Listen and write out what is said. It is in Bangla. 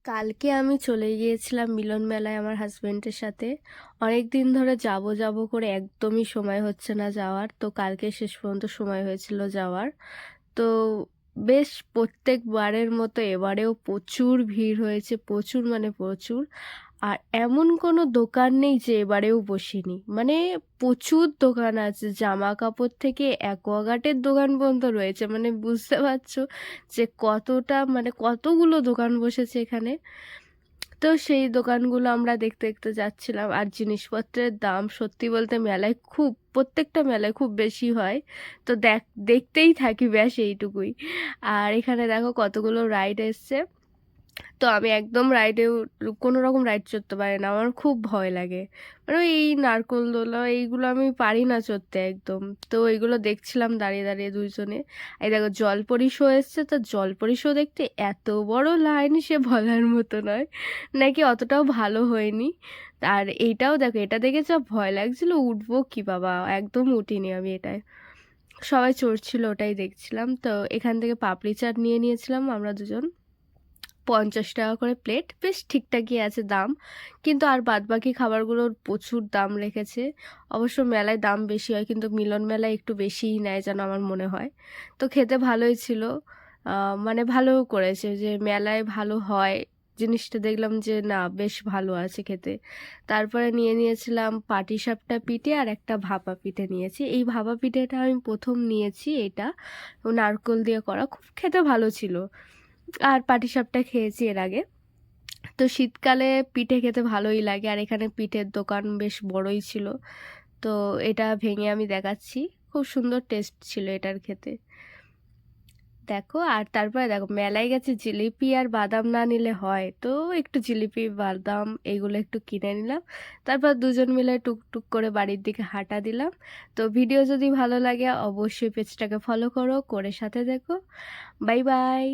কালকে আমি চলে গিয়েছিলাম মিলন মেলায় আমার হাজবেন্ডের সাথে। অনেক দিন ধরে যাব যাব করে একদমই সময় হচ্ছে না যাওয়ার, তো কালকে শেষ পর্যন্ত সময় হয়েছিল যাওয়ার। তো বেশ প্রত্যেকবারের মতো এবারেও প্রচুর ভিড় হয়েছে, প্রচুর মানে প্রচুর। আর এমন কোনো দোকান নেই যে এবারেও বসিনি, মানে প্রচুর দোকান আছে, জামা কাপড় থেকে অ্যাকোয়াগার্ডের দোকান পর্যন্ত রয়েছে, মানে বুঝতে পারছো যে কতটা, মানে কতগুলো দোকান বসেছে এখানে। তো সেই দোকানগুলো আমরা দেখতে দেখতে যাচ্ছিলাম, আর জিনিসপত্রের দাম সত্যি বলতে মেলায় খুব, প্রত্যেকটা মেলায় খুব বেশি হয়। তো দেখতেই থাকি ব্যাস এইটুকুই। আর এখানে দেখো কতগুলো রাইড এসছে। তো আমি একদম কোনো রকম রাইড চড়তে পারি না, আমার খুব ভয় লাগে। মানে ওই এই নারকোল দোলা এইগুলো আমি পারি না চড়তে একদম। তো এইগুলো দেখছিলাম দাঁড়িয়ে দাঁড়িয়ে দুইজনে। এই দেখো জলপরি শো এসছে, তো জলপরি শো দেখতে এত বড় লাইন সে বলার মতো নয়, নাকি অতটাও ভালো হয়নি। আর এইটাও দেখো, এটা দেখে যা ভয় লাগছিল, উঠবো কি বাবা, একদম উঠিনি আমি এটায়। সবাই চড়ছিল ওটাই দেখছিলাম। তো এখান থেকে পাপড়ি চাট নিয়ে নিয়েছিলাম আমরা দুজন, 50 টাকা করে প্লেট, বেশ ঠিকঠাকই আছে দাম। কিন্তু আর বাদবাকি খাবারগুলোর প্রচুর দাম রেখেছে। অবশ্য মেলায় দাম বেশি হয়, কিন্তু মিলন মেলায় একটু বেশিই নেয় যেন আমার মনে হয়। তো খেতে ভালোই ছিল। মানে ভালো করেছে যে মেলায় ভালো হয় জিনিসটা, দেখলাম যে না বেশ ভালো আছে খেতে। তারপরে নিয়ে নিয়েছিলাম পাটিসাপটা পিঠে, আর একটা ভাপা পিঠে নিয়েছি। এই ভাপা পিঠেটা আমি প্রথম নিয়েছি, এটা নারকোল দিয়ে করা, খুব খেতে ভালো ছিল। আর পাটিসাপটা খেয়েছি এর আগে। তো শীতকালে পিঠে খেতে ভালোই লাগে, আর এখানে পিঠের দোকান বেশ বড়ই ছিল। তো এটা ভেঙে আমি দেখাচ্ছি, খুব সুন্দর টেস্ট ছিল এটার খেতে। দেখো, আর তারপরে দেখো মেলায় গেছে, জিলিপি আর বাদাম না নিলে হয়, তো একটু জিলিপি বাদাম এগুলো একটু কিনে নিলাম। তারপর দুজন মিলে টুকটুক করে বাড়ির দিকে হাঁটা দিলাম। তো ভিডিও যদি ভালো লাগে অবশ্যই পেজটাকে ফলো করো, করে সাথে দেখো। Bye bye.